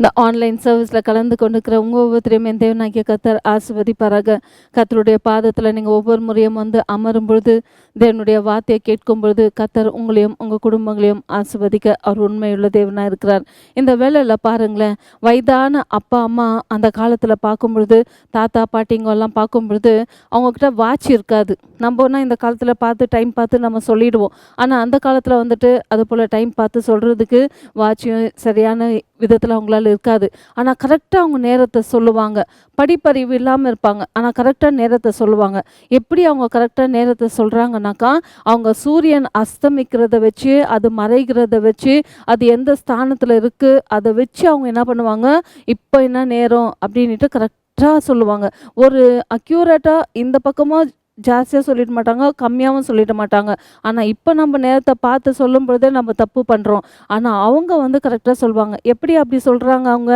இந்த ஆன்லைன் சர்வீஸில் கலந்து கொண்டிருக்கிற உங்கள் ஒவ்வொருத்தரையும் என் தேவனாகிய கர்த்தர் ஆசீர்வதிப்பாராக. கர்த்தருடைய பாதத்தில் நீங்கள் ஒவ்வொரு முறையும் வந்து அமரும் பொழுது, தேவனுடைய வார்த்தையை கேட்கும் பொழுது, கர்த்தர் உங்களையும் உங்கள் குடும்பங்களையும் ஆசீர்வதிக்க அவர் உண்மையுள்ள தேவனாக இருக்கிறார். இந்த வேளையில் பாருங்களேன், வயதான அப்பா அம்மா அந்த காலத்தில் பார்க்கும் பொழுது, தாத்தா பாட்டிங்கெல்லாம் பார்க்கும் பொழுது அவங்கக்கிட்ட வாட்ச் இருக்காது. நம்மனா இந்த காலத்தில் பார்த்து டைம் பார்த்து நம்ம சொல்லிடுவோம். ஆனால் அந்த காலத்தில் வந்துட்டு அது போல் டைம் பார்த்து சொல்கிறதுக்கு வாட்சும் சரியான விதத்தில் அவங்களால இருக்காது. ஆனால் கரெக்டாக அவங்க நேரத்தை சொல்லுவாங்க. படிப்பறிவு இல்லாமல் இருப்பாங்க, ஆனால் கரெக்டாக நேரத்தை சொல்லுவாங்க. எப்படி அவங்க கரெக்டாக நேரத்தை சொல்கிறாங்கனாக்கா, அவங்க சூரியன் அஸ்தமிக்கிறத வச்சு, அது மறைகிறத வச்சு, அது எந்த ஸ்தானத்தில் இருக்குது அதை வச்சு அவங்க என்ன பண்ணுவாங்க, இப்போ என்ன நேரம் அப்படின்ட்டு கரெக்டாக சொல்லுவாங்க. ஒரு அக்யூரேட்டாக இந்த பக்கமாக ஜாஸ்தியாக சொல்லிட மாட்டாங்க, கம்மியாகவும் சொல்லிட மாட்டாங்க. ஆனால் இப்போ நம்ம நேரத்தை பார்த்து சொல்லும் பொழுதே நம்ம தப்பு பண்ணுறோம். ஆனால் அவங்க வந்து கரெக்டாக சொல்லுவாங்க. எப்படி அப்படி சொல்கிறாங்க அவங்க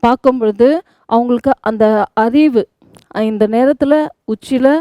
பார்க்கும் பொழுது, அவங்களுக்கு அந்த அறிவு, இந்த நேரத்தில் உச்சியில்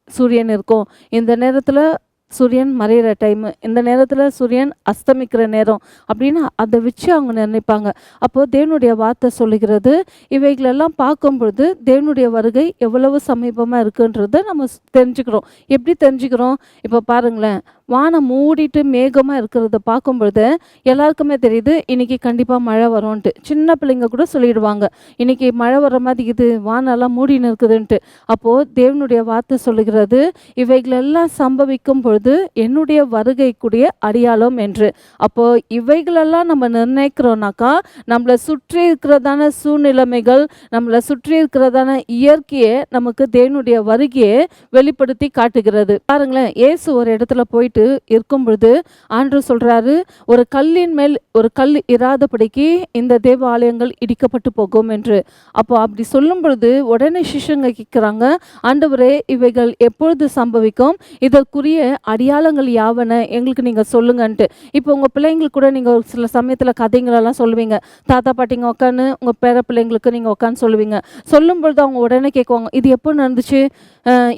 சூரியன் இருக்கும், இந்த நேரத்தில் சூரியன் மறையிற டைமு, இந்த நேரத்தில் சூரியன் அஸ்தமிக்கிற நேரம் அப்படின்னு அதை வச்சு அவங்க நினைப்பாங்க. அப்போது தேவனுடைய வார்த்தை சொல்லுகிறது, இவைகளெல்லாம் பார்க்கும் பொழுது தேவனுடைய வருகை எவ்வளவு சமீபமாக இருக்குன்றதை நம்ம தெரிஞ்சுக்கிறோம். எப்படி தெரிஞ்சுக்கிறோம்? இப்போ பாருங்களேன், வானம் மூடிட்டு மேகமாக இருக்கிறத பார்க்கும் பொழுது எல்லாருக்குமே தெரியுது இன்றைக்கி கண்டிப்பாக மழை வரும்ன்ட்டு. சின்ன பிள்ளைங்க கூட சொல்லிடுவாங்க, இன்றைக்கி மழை வர மாதிரி இது, வானெல்லாம் மூடின்னு இருக்குதுன்ட்டு. அப்போது தேவனுடைய வார்த்தை சொல்லுகிறது, இவைகளெல்லாம் சம்பவிக்கும் பொழுது என்னுடைய வருகைக்குரிய அடையாளம் என்று. அப்போது இவைகளெல்லாம் நம்ம நிர்ணயிக்கிறோம்னாக்கா, நம்மளை சுற்றி இருக்கிறதான சூழ்நிலைமைகள், நம்மளை சுற்றி இருக்கிறதான இயற்கையை நமக்கு தேவனுடைய வருகையை வெளிப்படுத்தி காட்டுகிறது. பாருங்களேன், இயேசு ஒரு இடத்துல போயிட்டு இருக்கும் பொழுது ஆண்டவர் சொல்றாரு, ஒரு கல்லின் மேல் ஒரு கல் இராதபடிக்கு இந்த தேவாலயங்கள் இடிக்கப்பட்டு போகும் என்று. அப்போ அப்படி சொல்லும் பொழுது உடனே சிஷ்யங்க கேட்குறாங்க, ஆண்டவரே இவைகள் எப்பொழுது சம்பவிக்கும், இதற்குரிய அடையாளங்கள் யாவன எங்களுக்கு நீங்கள் சொல்லுங்கன்ட்டு. இப்போ உங்கள் பிள்ளைங்களுக்கு கூட நீங்கள் ஒரு சில சமயத்தில் கதைங்களெல்லாம் சொல்லுவீங்க. தாத்தா பாட்டிங்க உட்காந்து உங்கள் பேர பிள்ளைங்களுக்கு நீங்கள் உட்காந்து சொல்லுவீங்க. சொல்லும் பொழுது அவங்க உடனே கேட்குவாங்க, இது எப்போ நடந்துச்சு,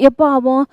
எப்போ ஆகும்,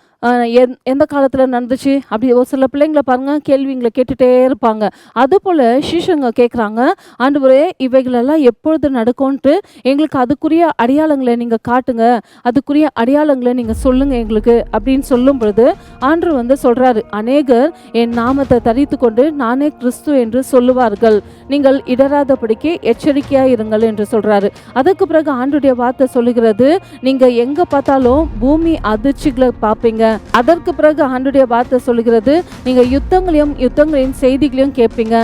எந்த காலத்தில் நடந்துச்சு, அப்படி ஒரு சில பிள்ளைங்களை பாருங்கள் கேள்விங்களை கேட்டுகிட்டே இருப்பாங்க. அதுபோல் சிஷ்யங்க கேட்குறாங்க, ஆண்டவரே இவைகளெல்லாம் எப்பொழுது நடக்கும்ன்ட்டு எங்களுக்கு அதுக்குரிய அடையாளங்களை நீங்கள் காட்டுங்க, அதுக்குரிய அடையாளங்களை நீங்கள் சொல்லுங்கள் எங்களுக்கு அப்படின்னு சொல்லும் பொழுது ஆண்டவர் வந்து சொல்கிறாரு, அநேகர் என் நாமத்தை தரித்து கொண்டு நானே கிறிஸ்து என்று சொல்லுவார்கள், நீங்கள் இடராதபடிக்கு எச்சரிக்கையாக இருங்கள் என்று சொல்கிறாரு. அதுக்கு பிறகு ஆண்டவருடைய வார்த்தை சொல்லுகிறது, நீங்கள் எங்கே பார்த்தாலும் பூமி அதிர்ச்சிகளை பார்ப்பீங்க. அதற்கு பிறகு ஆண்டவருடைய வார்த்தை சொல்லுகிறது, நீங்க யுத்தங்களின் செய்திகளையும் கேட்பீங்க.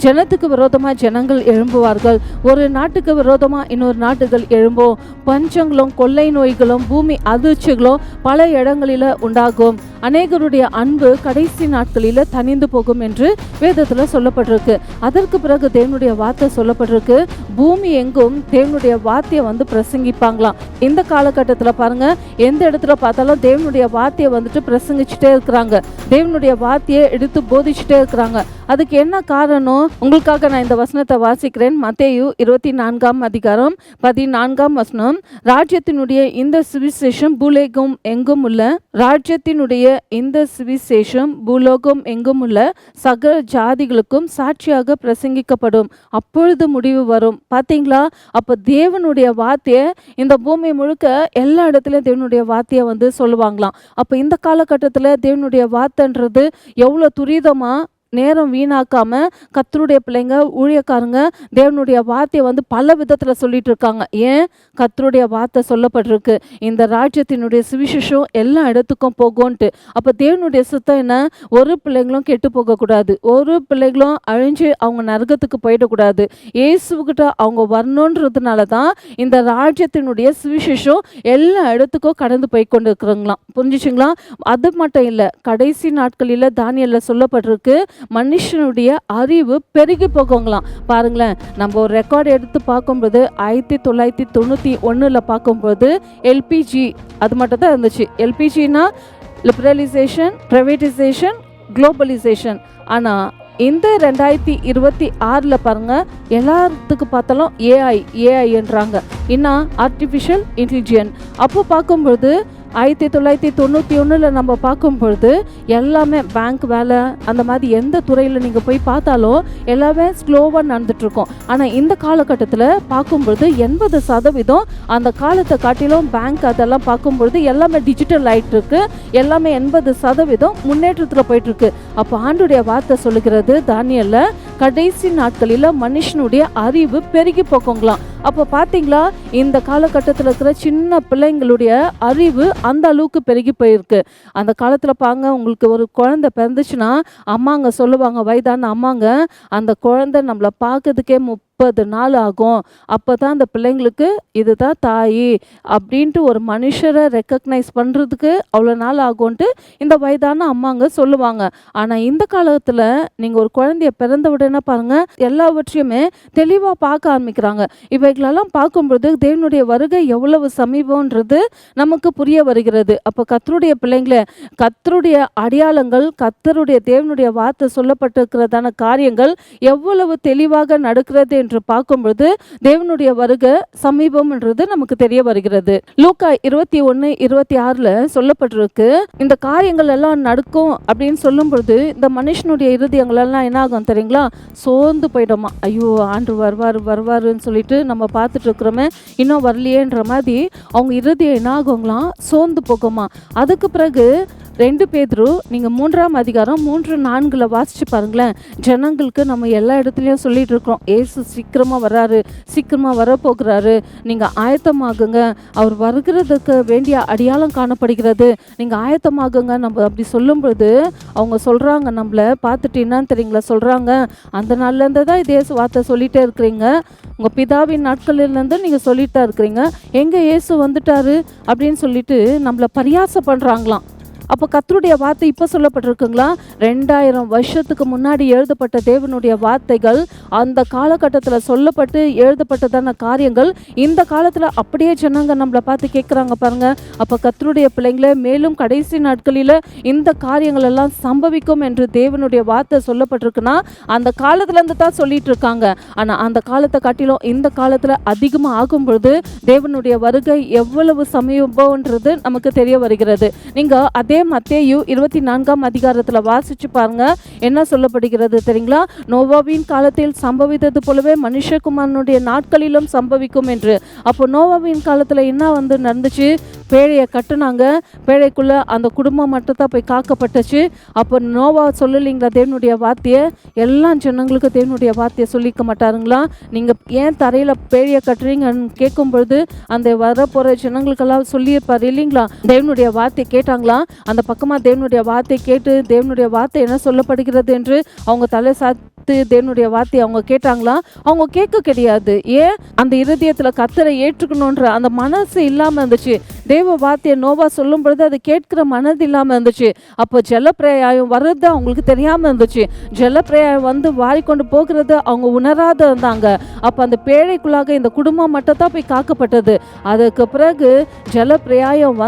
ஜனத்துக்கு விரோதமாக ஜனங்கள் எழும்புவார்கள், ஒரு நாட்டுக்கு விரோதமாக இன்னொரு நாட்டுகள் எழும்பும், பஞ்சங்களும் கொள்ளை நோய்களும் பூமி அதிர்ச்சிகளும் பல இடங்களில் உண்டாகும், அநேகருடைய அன்பு கடைசி நாட்களில் தனிந்து போகும் என்று வேதத்தில் சொல்லப்பட்டிருக்கு. அதற்கு பிறகு தேவனுடைய வார்த்தை சொல்லப்பட்டிருக்கு, பூமி எங்கும் தேவனுடைய வார்த்தையை வந்து பிரசங்கிப்பாங்களாம். இந்த காலகட்டத்தில் பாருங்க, எந்த இடத்துல பார்த்தாலும் தேவனுடைய வார்த்தையை வந்துட்டு பிரசங்கிச்சுட்டே இருக்கிறாங்க, தேவனுடைய வார்த்தையை எடுத்து போதிச்சுட்டே இருக்கிறாங்க. அதுக்கு என்ன காரணம்? உங்களுக்காக நான் இந்த வசனத்தை வாசிக்கிறேன். மத்தேயு 24:14 ராஜ்யத்தினுடைய இந்த சுவிசேஷம் பூலோகம் எங்கும் உள்ள சகல ஜாதிகளுக்கும் சாட்சியாக பிரசங்கிக்கப்படும், அப்பொழுது முடிவு வரும். பார்த்தீங்களா? அப்போ தேவனுடைய வார்த்தையை இந்த பூமி முழுக்க எல்லா இடத்துலையும் தேவனுடைய வார்த்தையை வந்து சொல்லுவாங்களாம். அப்போ இந்த காலகட்டத்தில் தேவனுடைய வார்த்தைன்றது எவ்வளோ துரிதமாக, நேரம் வீணாக்காம கர்த்தருடைய பிள்ளைங்க ஊழியக்காரங்க தேவனுடைய வார்த்தையை வந்து பல விதத்தில் சொல்லிட்டு இருக்காங்க. ஏன்? கர்த்தருடைய வார்த்தை சொல்லப்பட்டிருக்கு, இந்த ராஜ்யத்தினுடைய சுவிசேஷம் எல்லா இடத்துக்கும் போகும்ன்ட்டு. அப்போ தேவனுடைய சுத்தம் என்ன? ஒரு பிள்ளைங்களும் கெட்டு போகக்கூடாது, ஒரு பிள்ளைகளும் அழிஞ்சு அவங்க நரகத்துக்கு போயிடக்கூடாது. இயேசுக்கிட்ட அவங்க வரணுன்றதுனால தான் இந்த ராஜ்யத்தினுடைய சுவிசேஷம் எல்லா இடத்துக்கும் கடந்து போய் கொண்டு இருக்கிறாங்களாம். புரிஞ்சுச்சுங்களா? அது மட்டும் இல்லை, கடைசி நாட்களில் தானியேலில் சொல்லப்பட்டிருக்கு, மனுஷனுடைய அறிவு பெருகி போகுங்களாம். பாருங்களேன், நம்ம ஒரு ரெக்கார்டு எடுத்து பார்க்கும்போது 1991 பார்க்கும்போது எல்பிஜி அது மட்டும் தான் இருந்துச்சு. எல்பிஜினா லிபரலைசேஷன், ப்ரைவேட்டைசேஷன், குளோபலைசேஷன். ஆனால் இந்த 2026 பாருங்க, எல்லாத்துக்கு பார்த்தாலும் ஏஐன்றாங்க, இன்னும் ஆர்டிஃபிஷியல் இன்டெலிஜென்ஸ். அப்போ பார்க்கும்பொழுது 1991 நம்ம பார்க்கும் பொழுது எல்லாமே பேங்க் வேலை அந்த மாதிரி எந்த துறையில் நீங்கள் போய் பார்த்தாலும் எல்லாமே ஸ்லோவாக நடந்துட்டுருக்கோம். ஆனால் இந்த காலகட்டத்தில் பார்க்கும்பொழுது 80% அந்த காலத்தை காட்டிலும் பேங்க் அதெல்லாம் பார்க்கும்பொழுது எல்லாமே டிஜிட்டல் ஆகிட்டு இருக்கு. எல்லாமே 80% முன்னேற்றத்தில் போயிட்டுருக்கு. அப்போ ஆண்டுடைய வார்த்தை சொல்லுகிறது தானியேலில், கடைசி நாட்களில் மனுஷனுடைய அறிவு பெருகி போக்குங்களாம். அப்போ பார்த்தீங்களா, இந்த காலகட்டத்தில் இருக்கிற சின்ன பிள்ளைங்களுடைய அறிவு அந்த அளவுக்கு பெருகி போயிருக்கு. அந்த காலத்தில் பாங்க, உங்களுக்கு ஒரு குழந்தை பிறந்துச்சுன்னா அம்மாங்க சொல்லுவாங்க, வயதான அம்மாங்க, அந்த குழந்தை நம்மளை பார்க்கறதுக்கே 30 நாள் ஆகும். அப்போ தான் அந்த பிள்ளைங்களுக்கு இதுதான் தாய் அப்படின்ட்டு ஒரு மனுஷரை ரெக்கக்னைஸ் பண்ணுறதுக்கு அவ்வளோ நாள் ஆகும்ன்ட்டு இந்த வயதான அம்மாங்க சொல்லுவாங்க. ஆனால் இந்த காலத்தில் நீங்கள் ஒரு குழந்தைய பிறந்த உடனே பாருங்கள், எல்லாவற்றையுமே தெளிவாக பார்க்க ஆரம்பிக்கிறாங்க. இவைகளெல்லாம் பார்க்கும்பொழுது தேவனுடைய வருகை எவ்வளவு சமீபம்ன்றது நமக்கு புரிய வருகிறது. அப்போ கர்த்தருடைய பிள்ளைங்களே, கர்த்தருடைய அடையாளங்கள், கர்த்தருடைய தேவனுடைய வார்த்தை சொல்லப்பட்டிருக்கிறதான காரியங்கள் எவ்வளவு தெளிவாக நடக்கிறது என்று பார்க்கும்பொழுது தேவனுடைய வருகை சமீபம்ன்றது நமக்கு தெரிய வருகிறது. லூக்கா 21:26 சொல்லப்பட்டிருக்கு, இந்த காரியங்கள் எல்லாம் நடக்கும் அப்படின்னு சொல்லும் பொழுது இந்த மனுஷனுடைய இருதயங்கள் எல்லாம் என்ன ஆகும் தெரியுங்களா, சோர்ந்து போயிடுமா. ஐயோ, ஆண்டு வருவாருன்னு சொல்லிட்டு நம்ம பார்த்துட்டு இருக்கிறோமே, இன்னும் வரலையேன்ற மாதிரி அவங்க இருதயம் என்ன ஆகுங்களாம், சோர்ந்து போகுமா. அதுக்கு பிறகு 2 பேதுரு நீங்கள் 3ஆம் அதிகாரம் 3:4 வாசிச்சு பாருங்களேன். ஜனங்களுக்கு நம்ம எல்லா இடத்துலையும் சொல்லிட்டு இருக்கிறோம், ஏசு சீக்கிரமாக வராரு, சீக்கிரமாக வரப்போகிறாரு, நீங்கள் ஆயத்தமாகுங்க, அவர் வருகிறதுக்கு வேண்டிய அடையாளம் காணப்படுகிறது, நீங்கள் ஆயத்தமாகுங்க. நம்ம அப்படி சொல்லும் பொழுது அவங்க சொல்கிறாங்க, நம்மளை பார்த்துட்டு என்னன்னு தெரியுங்களா சொல்கிறாங்க, அந்த நாள்லேருந்து தான் இதே வார்த்தை சொல்லிகிட்டே இருக்கிறீங்க, உங்கள் பிதாவின் நாட்களிலேருந்து நீங்கள் சொல்லிட்டு தான் இருக்கிறீங்க, எங்கே இயேசு வந்துட்டாரு அப்படின்னு சொல்லிட்டு நம்மளை பரியாசம் பண்ணுறாங்களாம். அப்போ கர்த்தருடைய வார்த்தை இப்போ சொல்லப்பட்டிருக்குங்களா, 2000 வருஷத்துக்கு முன்னாடி எழுதப்பட்ட தேவனுடைய வார்த்தைகள், அந்த காலகட்டத்தில் சொல்லப்பட்டு எழுதப்பட்டதான காரியங்கள் இந்த காலத்தில் அப்படியே ஜனங்க நம்மளை பார்த்து கேட்குறாங்க பாருங்க. அப்போ கர்த்தருடைய பிள்ளைங்களே, மேலும் கடைசி நாட்களில் இந்த காரியங்கள் எல்லாம் சம்பவிக்கும் என்று தேவனுடைய வார்த்தை சொல்லப்பட்டிருக்குன்னா அந்த காலத்துலேருந்து தான் சொல்லிட்டு இருக்காங்க. ஆனால் அந்த காலத்தை காட்டிலும் இந்த காலத்தில் அதிகமாக ஆகும் பொழுது தேவனுடைய வருகை எவ்வளவு சமீபம்ன்றது நமக்கு தெரிய வருகிறது. நீங்கள் அதே மத்தேயு 24ஆம் அதிகாரத்தில் வாசிச்சு பாருங்க, என்ன சொல்லப்படுகிறது தெரியுங்களா, நோவாவின் காலத்தில் சம்பவித்தது போலவே மனுஷகுமாரனுடைய நாட்களிலும் சம்பவிக்கும் என்று. அப்போ நோவாவின் காலத்தில் என்ன நடந்துச்சு, பேழையை கட்டுனாங்க, பேழைக்குள்ளே அந்த குடும்பம் மட்டும் தான் போய் காக்கப்பட்டுச்சு. அப்போ நோவா சொல்லலைங்களா தேவனுடைய வார்த்தையை, எல்லா ஜனங்களுக்கு தேவனுடைய வார்த்தையை சொல்லிக்க மாட்டாருங்களா, நீங்கள் ஏன் தரையில் பேழையை கட்டுறீங்கன்னு கேட்கும் பொழுது அந்த வரப்போகிற ஜனங்களுக்கெல்லாம் சொல்லியிருப்பார் இல்லைங்களா. தேவனுடைய வார்த்தையை கேட்டாங்களா, அந்த பக்கமாக தேவனுடைய வார்த்தை கேட்டு தேவனுடைய வார்த்தை என்ன சொல்லப்படுகிறது என்று அவங்க தலை சாத்து தேவனுடைய வார்த்தையை அவங்க கேட்டாங்களா, அவங்க கேட்க கிடையாது. ஏன், அந்த இருதயத்தில் கர்த்தரை ஏற்றுக்கணுன்ற அந்த மனசு இல்லாமல் இருந்துச்சு. தேவ வார்த்தையை நோவா சொல்லும் பொழுது அது கேட்கிற மனது இல்லாமல் இருந்துச்சு. அப்போ ஜலப்பிரயாயம் வர்றது அவங்களுக்கு தெரியாமல் இருந்துச்சு. ஜலப்பிரயாயம் வாரிக்கொண்டு போகிறது அவங்க உணராத இருந்தாங்க. அப்போ அந்த பேழைக்குள்ளாக இந்த குடும்பம் மட்டும் தான் போய் காக்கப்பட்டது. அதுக்கு பிறகு ஜலப்பிரயாயம்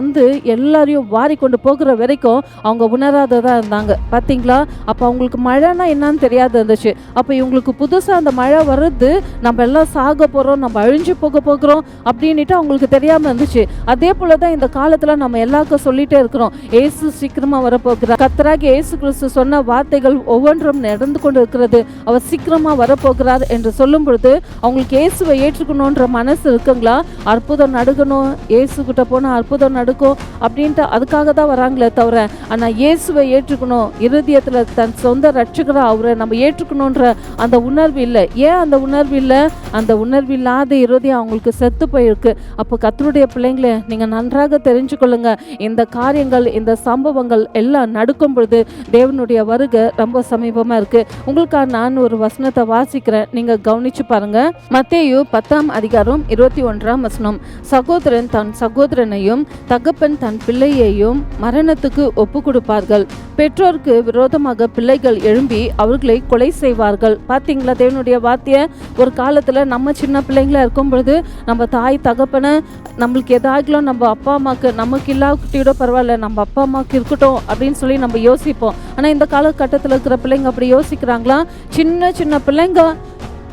எல்லாரையும் வாரிக்கொண்டு போகிற வரைக்கும் அவங்க உணராததான் இருந்தாங்க. பார்த்தீங்களா, அப்போ அவங்களுக்கு மழைனா என்னன்னு தெரியாது இருந்துச்சு. அப்போ இவங்களுக்கு புதுசாக அந்த மழை வருது, நம்ம எல்லாம் சாக போகிறோம், நம்ம அழிஞ்சு போகிறோம் அப்படின்ட்டு அவங்களுக்கு தெரியாமல் இருந்துச்சு. அதே போல தான் இந்த காலத்தில் நம்ம எல்லாருக்கும் சொல்லிட்டே இருக்கிறோம், ஏசு சீக்கிரமாக வரப்போகிறார். கர்த்தராகிய இயேசு கிறிஸ்து சொன்ன வார்த்தைகள் ஒவ்வொன்றும் நடந்து கொண்டு இருக்கிறது. அவர் சீக்கிரமாக வரப்போகிறார் என்று சொல்லும் பொழுது அவங்களுக்கு இயேசுவை ஏற்றுக்கணுன்ற மனசு இருக்குங்களா, அற்புதம் நடக்கணும், இயேசு கிட்ட போனால் அற்புதம் நடக்கும் அப்படின்ட்டு அதுக்காக தான் வராங்களே தவிர, ஆனால் இயேசுவை ஏற்றுக்கணும், இருதயத்தில் தன் சொந்த ரட்சகராக அவரை நம்ம ஏற்றுக்கணுன்ற அந்த உணர்வு இல்லை. ஏன் அந்த உணர்வு இல்லை, அந்த உணர்வு இல்லாத இருதயம் அவங்களுக்கு செத்து போயிருக்கு. அப்போ கர்த்தருடைய பிள்ளைங்களே, நீங்கள் நன்றாக தெரிஞ்சுக்கொள்ளுங்க, இந்த காரியங்கள் இந்த சம்பவங்கள் எல்லாம் நடக்கும் பொழுது தேவனுடைய வருகை ரொம்ப சமீபமாக இருக்கு. உங்களுக்காக நான் ஒரு வசனத்தை வாசிக்கிறேன், நீங்கள் கவனிச்சு பாருங்க. மத்தேயு 10ஆம் அதிகாரம் 21ஆம் வசனம், சகோதரன் தன் சகோதரனையும் தகப்பன் தன் பிள்ளையையும் மரணத்துக்கு ஒப்பு கொடுப்பார்கள், பெற்றோருக்கு விரோதமாக பிள்ளைகள் எழும்பி அவர்களை கொலை செய்வார்கள். பார்த்தீங்களா தேவனுடைய வார்த்தையை. ஒரு காலத்தில் நம்ம சின்ன பிள்ளைங்களா இருக்கும் பொழுது நம்ம தாய் தகப்பனை நம்மளுக்கு எதாகலாம் நம்ம அப்பா அம்மாவுக்கு நமக்கு இல்லாட்டியோட பரவாயில்ல, நம்ம அப்பா அம்மாவுக்கு இருக்கட்டும் அப்படின்னு சொல்லி நம்ம யோசிப்போம். ஆனால் இந்த காலகட்டத்தில் இருக்கிற பிள்ளைங்க அப்படி யோசிக்கிறாங்களா? சின்ன சின்ன பிள்ளைங்க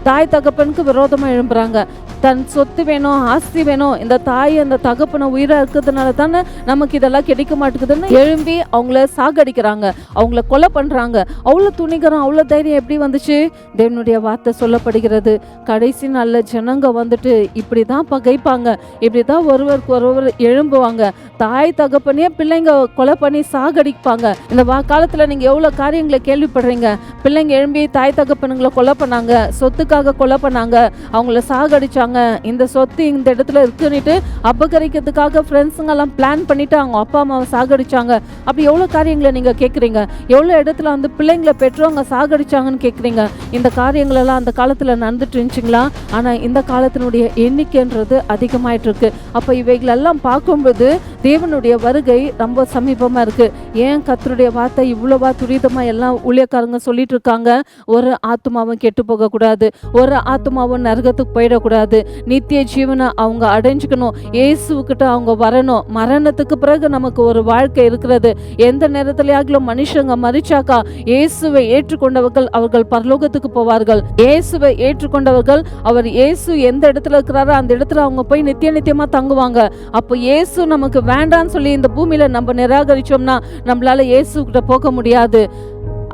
தாய் தகப்பனுக்கு விரோதமாக எழும்புறாங்க. தன் சொத்து வேணும், ஆஸ்தி வேணும், இந்த தாய் அந்த தகப்பனை உயிரா இருக்கிறதுனால தானே நமக்கு இதெல்லாம் கிடைக்க மாட்டேங்குதுன்னு எழும்பி அவங்கள சாகடிக்கிறாங்க, அவங்கள கொலை பண்றாங்க. அவ்வளோ துணிகரம், அவ்வளோ தைரியம் எப்படி வந்துச்சு? தேவனுடைய வார்த்தை சொல்லப்படுகிறது, கடைசி நல்ல ஜனங்க வந்துட்டு இப்படிதான் பகைப்பாங்க, இப்படிதான் ஒருவருக்கு ஒருவர் எழும்புவாங்க, தாய் தகப்பனே பிள்ளைங்க கொலை பண்ணி சாகடிப்பாங்க. இந்த காலத்துல நீங்க எவ்வளவு காரியங்களை கேள்விப்படுறீங்க. பிள்ளைங்க எழும்பி தாய் தகப்பனுங்களை கொலை பண்ணாங்க, சொத்துக்காக கொலை பண்ணாங்க, அவங்கள சாகடிச்சாங்க. இந்த சொத்து இந்த இடத்துல இருக்குன்னுட்டு அபகரிக்கிறதுக்காக ஃப்ரெண்ட்ஸுங்க எல்லாம் பிளான் பண்ணிட்டு அவங்க அப்பா அம்மாவை சாகடிச்சாங்க. அப்படி எவ்வளவு காரியங்களை நீங்க கேட்குறீங்க. எவ்வளவு இடத்துல வந்து பிள்ளைங்களை பெற்றவங்க சாகடிச்சாங்கன்னு கேட்குறீங்க. இந்த காரியங்கள் எல்லாம் அந்த காலத்துல நடந்துட்டு இருந்துச்சுங்களா? ஆனா இந்த காலத்தினுடைய எண்ணிக்கைன்றது அதிகமாயிட்டு இருக்கு. அப்ப இவைகளெல்லாம் பார்க்கும்போது தேவனுடைய வருகை ரொம்ப சமீபமா இருக்கு. ஏன் கர்த்தருடைய வார்த்தை இவ்வளவா துரிதமா எல்லாம் ஊழியக்காரங்க சொல்லிட்டு இருக்காங்க? ஒரு ஆத்மாவும் கெட்டு போக கூடாது, ஒரு ஆத்மாவும் நரகத்துக்கு போயிடக்கூடாது, நித்திய ஜீவனை அவங்க அடைஞ்சுக்கணும், இயேசுக்கிட்ட அவங்க வரணும். மரணத்துக்கு பிறகு நமக்கு ஒரு வாழ்க்கை இருக்கிறது. எந்த நேரத்திலேயாகிலும் மனுஷங்க மரிச்சாக்கா இயேசுவை ஏற்றுக்கொண்டவர்கள் அவர்கள் பரலோகத்துக்கு போவார்கள். இயேசுவை ஏற்றுக்கொண்டவர்கள் அவர் இயேசு எந்த இடத்துல இருக்கிறாரோ அந்த இடத்துல அவங்க போய் நித்தியமா தங்குவாங்க. அப்போ இயேசு நமக்கு வேண்டான்னு சொல்லி இந்த பூமியில நம்ம நிராகரிச்சோம்னா நம்மளால இயேசு கிட்ட போக முடியாது.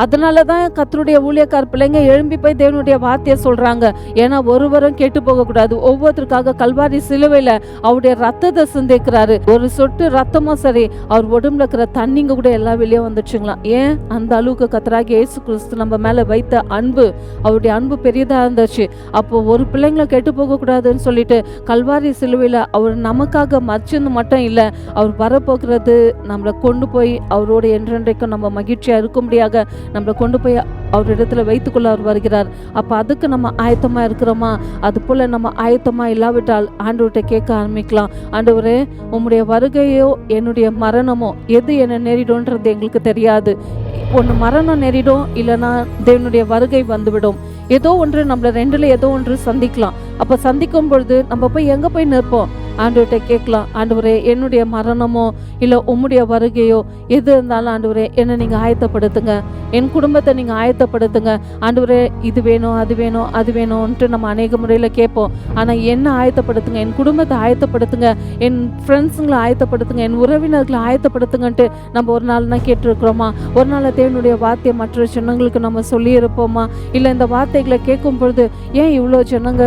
அதனாலதான் கர்த்தருடைய ஊழியக்கார பிள்ளைங்க எழும்பி போய் தேவனுடைய வார்த்தையை சொல்றாங்க. ஏன்னா ஒருவரும் கெட்டு போக கூடாது. ஒவ்வொருத்தருக்காக கல்வாரி சிலுவையில அவருடைய ரத்தத்தை சிந்திக்கிறாரு. ஒரு சொட்டு ரத்தமும் சரி, அவர் உடம்புல இருக்கிற தண்ணிங்க கூட எல்லா வெளியே வந்துச்சுங்களாம். ஏன்? அந்த அளவுக்கு கர்த்தராகிய இயேசு கிறிஸ்து நம்ம மேல வைத்த அன்பு, அவருடைய அன்பு பெரியதா இருந்துச்சு. அப்போ ஒரு பிள்ளைங்களை கெட்டு போக கூடாதுன்னு சொல்லிட்டு கல்வாரி சிலுவையில அவர் நமக்காக மறிச்சது மட்டும் இல்ல, அவர் வரப்போகிறது நம்மளை கொண்டு போய் அவரோட என்றென்றைக்கும் நம்ம மகிழ்ச்சியா இருக்கும்படியாக நம்மளை கொண்டு போய் அவரிடத்துல வைத்துக்கொள்ள அவர் வருகிறார். அப்ப அதுக்கு நம்ம ஆயத்தமா இருக்கிறோமா? அது போல நம்ம ஆயத்தமா இல்லாவிட்டால் ஆண்டவர்கிட்ட கேட்க ஆரம்பிக்கலாம். ஆண்டவரே, உம்முடைய வருகையோ என்னுடைய மரணமோ எது என்ன நேரிடும்ன்றது எங்களுக்கு தெரியாது. ஒன்று மரணம் நேரிடும், இல்லைன்னா தேவனுடைய வருகை வந்துவிடும். ஏதோ ஒன்று நம்மள ரெண்டுல ஏதோ ஒன்று சந்திக்கலாம். அப்ப சந்திக்கும் பொழுது நம்ம போய் எங்க போய் நிற்போம்? ஆண்டவர்கிட்ட கேட்கலாம். ஆண்டவரே, என்னுடைய மரணமோ இல்லை உம்முடைய வருகையோ எது இருந்தாலும் ஆண்டவரே என்னை நீங்கள் ஆயத்தப்படுத்துங்க, என் குடும்பத்தை நீங்கள் ஆயத்தப்படுத்துங்க. ஆண்டவரே, இது வேணும் அது வேணும் அது வேணும்ன்ட்டு நம்ம அநேக முறையில் கேட்போம். ஆனால் என்ன ஆயத்தப்படுத்துங்க, என் குடும்பத்தை ஆயத்தப்படுத்துங்க, என் ஃப்ரெண்ட்ஸுங்களை ஆயத்தப்படுத்துங்க, என் உறவினர்களை ஆயத்தப்படுத்துங்கன்ட்டு நம்ம ஒரு நாள்னா கேட்டுருக்குறோமா? ஒரு நாள் தேவனுடைய வார்த்தையை மற்ற ஜனங்களுக்கு நம்ம சொல்லியிருப்போமா? இல்லை இந்த வார்த்தைகளை கேட்கும் பொழுது ஏன் இவ்வளோ ஜனங்க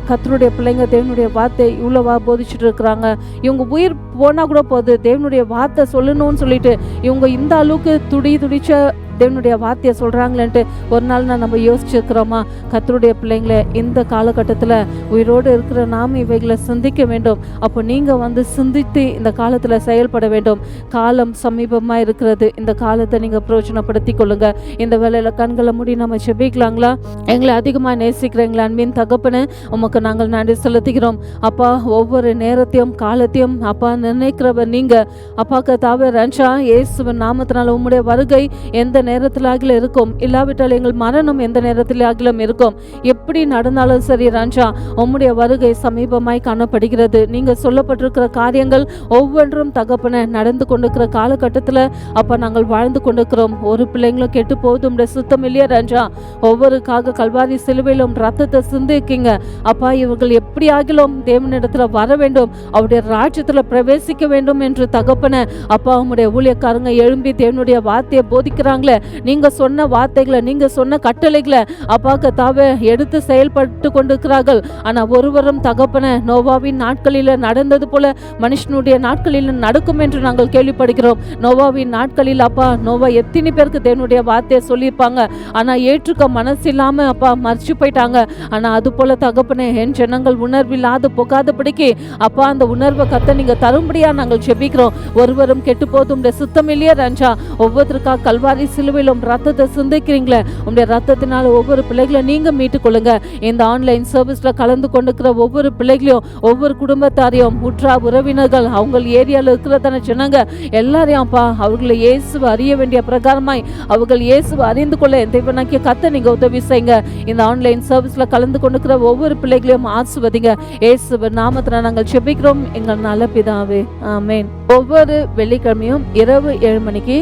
கர்த்தருடைய பிள்ளைங்க தேவனுடைய வார்த்தை இவ்வளோவா போதிச்சுட்டு இருக்கிறாங்க, இவங்க உயிர் போனால் கூட போகுது தேவனுடைய வார்த்தை சொல்லணும்னு சொல்லிட்டு இவங்க இந்த அளவுக்கு துடிச்ச தேவனுடைய வார்த்தையை சொல்கிறாங்களேன்ட்டு ஒரு நாள் நம்ம யோசிச்சுருக்கிறோமா? கர்த்தருடைய பிள்ளைங்களை இந்த காலகட்டத்தில் உயிரோடு இருக்கிற நாம் இவைகளை சிந்திக்க வேண்டும். அப்போ நீங்கள் வந்து சிந்தித்து இந்த காலத்தில் செயல்பட வேண்டும். காலம் சமீபமாக இருக்கிறது. இந்த காலத்தை நீங்கள் பிரயோஜனப்படுத்தி கொள்ளுங்க. இந்த வேலையில் கண்களை மூடி நம்ம செபிக்கலாங்களா? எங்களை அதிகமாக நேசிக்கிறீங்களா அன்பின் தகப்பனே, உமக்கு நாங்கள் நன்றி செலுத்துகிறோம். அப்பா, ஒவ்வொரு நேரத்தையும் காலத்தையும் அப்பா நினைக்கிறவர் நீங்கள். அப்பா கர்த்தாவே, ரஞ்சா இயேசுவின் நாமத்தினால உம்முடைய வருகை எந்த நேரத்தில் ஆகிலும் இருக்கும், இல்லாவிட்டால் எங்கள் மரணம் எந்த நேரத்தில் ஆகிலும் இருக்கும். எப்படி நடந்தாலும் சரி ராஜா, உம்முடைய வருகை சமீபமாய் காணப்படுகிறது. நீங்க சொல்லப்பட்டிருக்கிற காரியங்கள் ஒவ்வொன்றும் தகப்பன நடந்து கொண்டிருக்கிற காலகட்டத்தில் அப்ப நாங்கள் வாழ்ந்து கொண்டிருக்கிறோம். ஒரு பிள்ளைங்களும் கெட்டு போதும் சுத்தம் இல்லையா ராஜா? ஒவ்வொருக்காக கல்வாரி சிலுவையிலும் ரத்தத்தை சிந்திக்கீங்க. அப்பா, இவர்கள் எப்படி ஆகிலும் தேவனிடத்துல வர வேண்டும், அவருடைய ராஜ்யத்துல பிரவேசிக்க வேண்டும் என்று தகப்பன அப்பா உம்முடைய ஊழியக்காரங்க எழும்பி தேவனுடைய வார்த்தையை போதிக்கிறாங்களே. நீங்க சொன்ன வார்த்தைகளை, நீங்க சொன்ன கட்டளைகளை அப்பா கர்த்தாவே எடுத்து செயல்பட்டு கொண்டிருக்கிறார்கள். ஆனா ஒருவரும் தகப்பன நோவாவின் நாட்களில் நடந்தது போல மனுஷனுடைய நாட்களில் நடக்கும் என்று நாங்கள் கேள்விப்படுகிறோம். நோவாவின் நாட்களில் அப்பா நோவா எத்தனை பேருக்கு தேவனுடைய வார்த்தையை சொல்லியிருப்பாங்க, ஆனா ஏற்றுக்க மனசு இல்லாம அப்பா மறிச்சு போயிட்டாங்க. ஆனா அது போல தகப்பனே என் ஜனங்கள் உணர்வில்லாத போகாதபடிக்கு அப்பா அந்த உணர்வை கத்த நீங்க தரும்படியா நாங்கள் செபிக்கிறோம். ஒருவரும் கெட்டு போதும் சுத்தம் இல்லையா ராஜா? ஒவ்வொருத்தருக்காக கல்வாரி சிலுவையிலும் ரத்தத்தை சிந்திக்கிறீங்களே, உங்களுடைய ரத்தத்தினால ஒவ்வொரு பிள்ளைகளை நீங்க மீட்டுக் கொள்ளுங்க. இந்த ஆன்லைன் சர்வீஸ்ல கலந்து கொண்டிருக்கிற ஒவ்வொரு பிள்ளைகளையும், ஒவ்வொரு குடும்பத்தாரையும், உற்றா உறவினர்கள், அவங்க ஏரியாவில் இருக்கிறதான ஜனங்க எல்லாரையும் அப்பா அவர்களை இயேசுவை அறிய வேண்டிய பிரகாரமாய் அவர்கள் இயேசுவை அறிந்து கொள்ள தேவனாகிய கர்த்தர் நீங்க உதவி செய்யுங்க. இந்த ஆன்லைன் சர்வீஸ்ல கலந்து கொண்டிருக்கிற ஒவ்வொரு பிள்ளைகளையும் ஆசீர்வதிங்க. இயேசுவின் நாமத்தினால நாங்கள் ஜெபிக்கிறோம் எங்கள் நல்ல பிதாவே, ஆமென். ஒவ்வொரு வெள்ளிக்கிழமையும் இரவு 7 மணிக்கு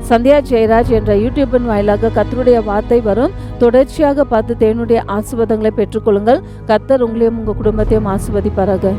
சந்தியா ஜெயராஜ் என்ற யூடியூபின் வாயிலாக கர்த்தருடைய வார்த்தை வரும். தொடர்ச்சியாக பார்த்து தேவனுடைய ஆசீர்வாதங்களை பெற்றுக்கொள்ளுங்கள். கர்த்தர் உங்களையும் உங்கள் குடும்பத்தையும் ஆசீர்வதிப்பாராக.